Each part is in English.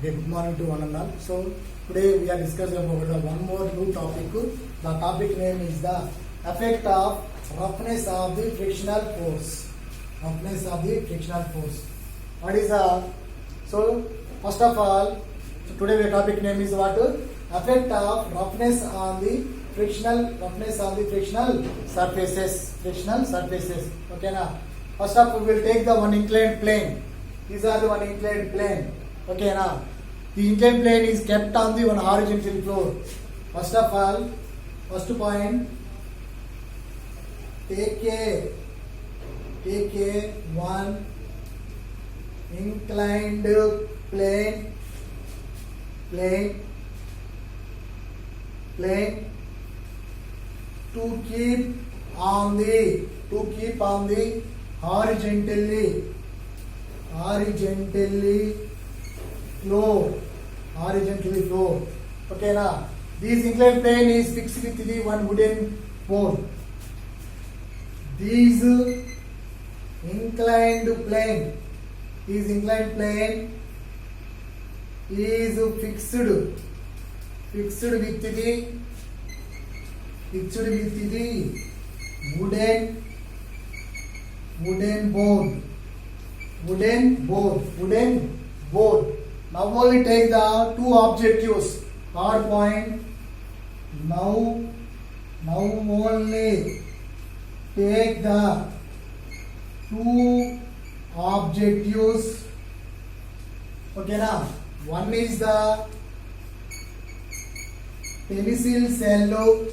Okay, good morning to one and all. So today we are discussing about one more new topic. The topic name is the effect of roughness of the frictional force. Roughness of the frictional force. What is the first of all, today the topic name is what? Effect of roughness on the frictional surfaces. Frictional surfaces. Okay now. First of all, we will take the one inclined plane. These are the one inclined plane. Okay now. The inclined plane is kept on the one horizontal floor. First of all, first point, take a one inclined plane to keep on the horizontally floor. Okay now, this inclined plane is fixed with the one wooden board. This inclined plane is fixed with the wooden board. Now only take the two objectives. Third point. Now only take the two objectives. Okay now. One is the pencil shell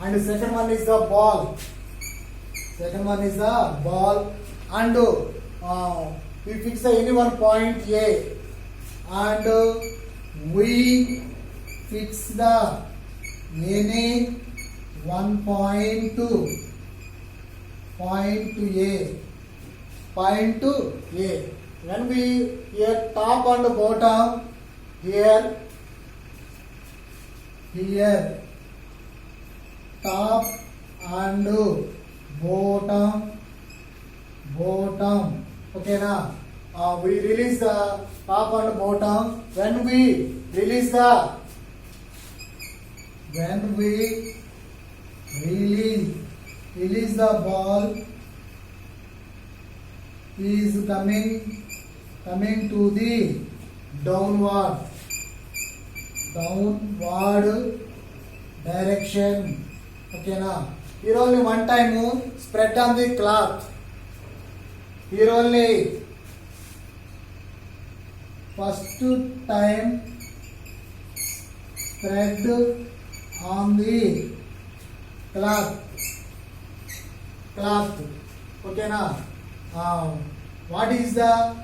and second one is the ball. And we fix any one point A and we fix the any one point to A. When we here top and bottom, here top and bottom. Okay now, we release the top and bottom. When we release the ball, is coming to the downward direction. Okay now, here only one time spread on the cloth. Here only first time spread on the cloth. Okay now, what is the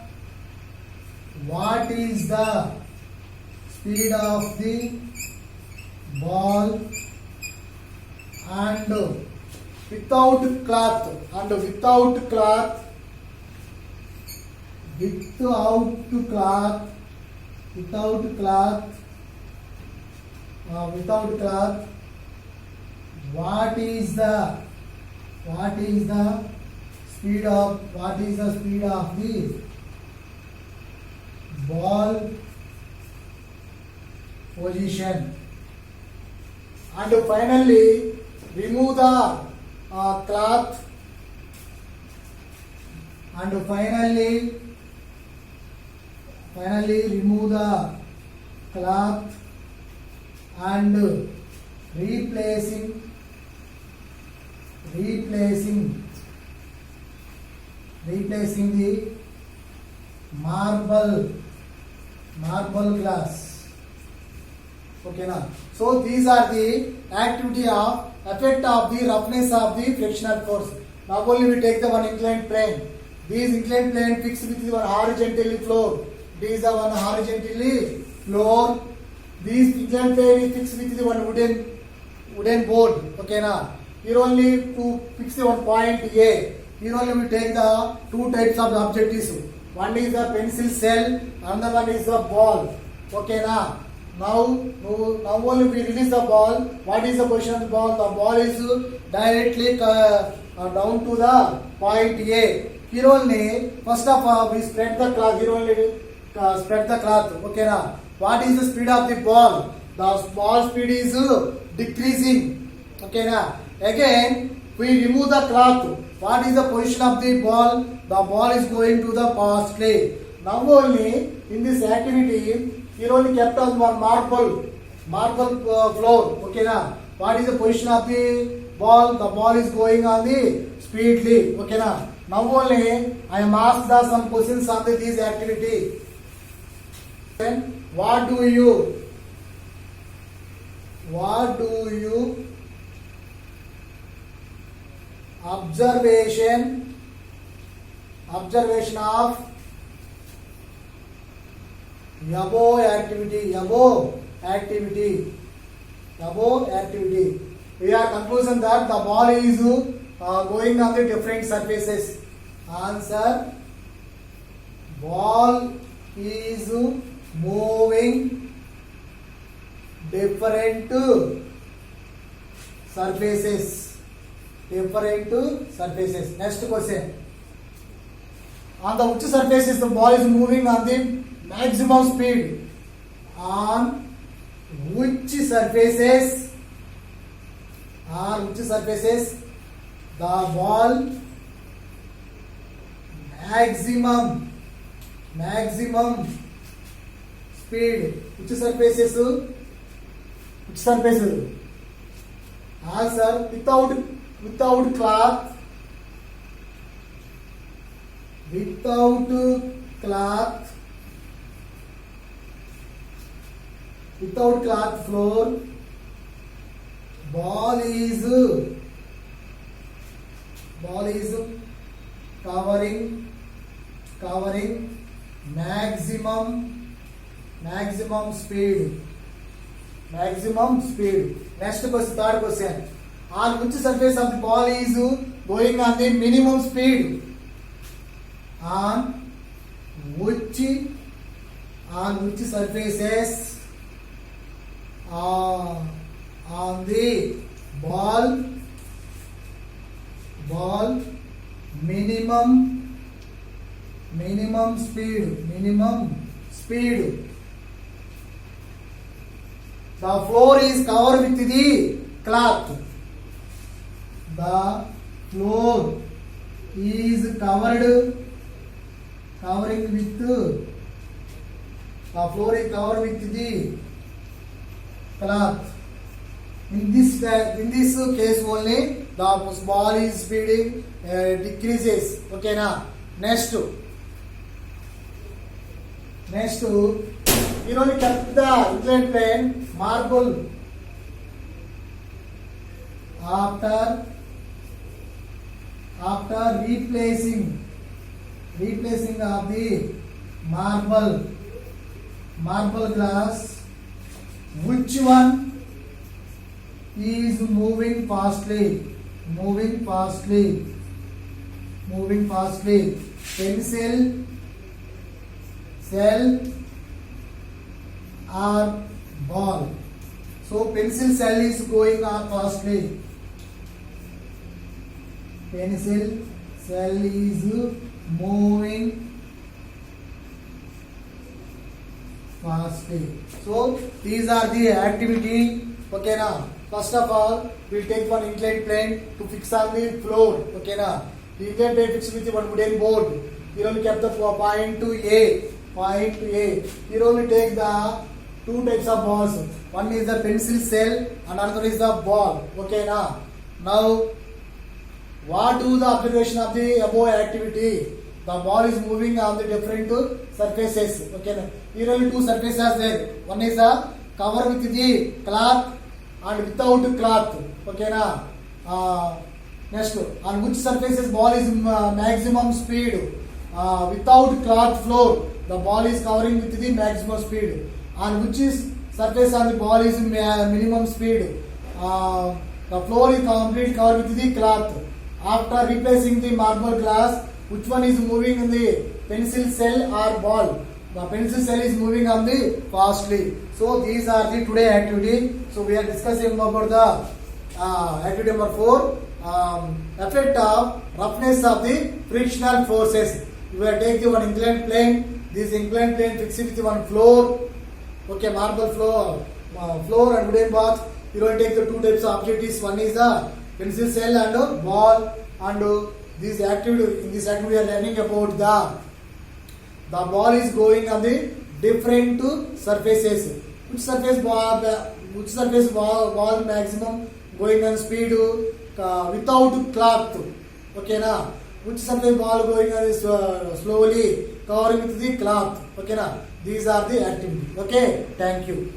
speed of the ball and without cloth what is the speed of the ball position. And finally remove the cloth and finally remove the cloth and replacing the marble glass. Okay now. So these are the activity of effect of the roughness of the frictional force. Now only we take the one inclined plane. This inclined plane fixed with the one horizontally floor. These are one horizontally floor. This inclined plane is fixed with the one wooden board. Okay now. Here only to fix the one point A. Here only we take the two types of objectives. One is the pencil shell, another one is the ball. Okay now. Now only we release the ball. What is the position of the ball? The ball is directly down to the point A. Here only, first of all, we spread the cloth. Here only spread the cloth. Okay na. What is the speed of the ball? The ball speed is decreasing. Okay na. Again, we remove the cloth. What is the position of the ball? The ball is going to the fastly. Now only in this activity, here only kept on one marble floor. Okay na. What is the position of the ball? The ball is going on the speedily. Okay na. Now only I am asked some questions on this activity. Then what do you observation of above activity. We are conclusion that the ball is going on the different surfaces. Answer: ball is moving different surfaces. Next question: on the which surfaces the ball is moving on the maximum speed? On which surfaces the ball maximum speed? Which surfaces? Answer: without cloth. Without cloth floor, ball is covering maximum speed. Next question, third question: on which surface of the ball is going on the minimum speed? On which surfaces on the ball minimum speed? The floor is covered with the cloth. The floor is covering with the cloth. In this case only the ball is speeding decreases. Okay na. Next, you only kept the inclined plane marble. After replacing of the marble glass, which one is moving fastly? Pencil, cell or ball? So pencil cell is going on fastly. Pencil cell is moving fastly. So these are the activity. Okay na. First of all, we'll take one inclined plane to fix on the floor. Okay na. The inclined plane fixed with one wooden board. Here only kept the point to A. Here only take the two types of balls. One is the pencil cell and another is the ball. Okay na. Now, what do the observation of the above activity? The ball is moving on the different surfaces. Okay na. Here only two surfaces are there. One is the cover with the cloth and without cloth. Okay na. Next, on which surfaces ball is maximum speed? Without cloth floor, the ball is covering with the maximum speed. On which is surface on the ball is minimum speed? The floor is completely covered with the cloth. After replacing the marble glass, which one is moving in the pencil cell or ball? The pencil cell is moving on the fastly. So these are the today activity. So we are discussing about the activity number 4, effect of roughness of the frictional forces. You will take the one inclined plane This inclined plane fixed with one floor. Okay, marble floor and wooden box. You will take the two types of objectives. One is the pencil shell and ball. And this activity, in this activity, we are learning about the ball is going on the different surfaces. Which surface ball maximum going on speed without cloth. Okay na? Which surface ball going on is slowly covering with the cloth. Okay na? These are the activities. Okay, thank you.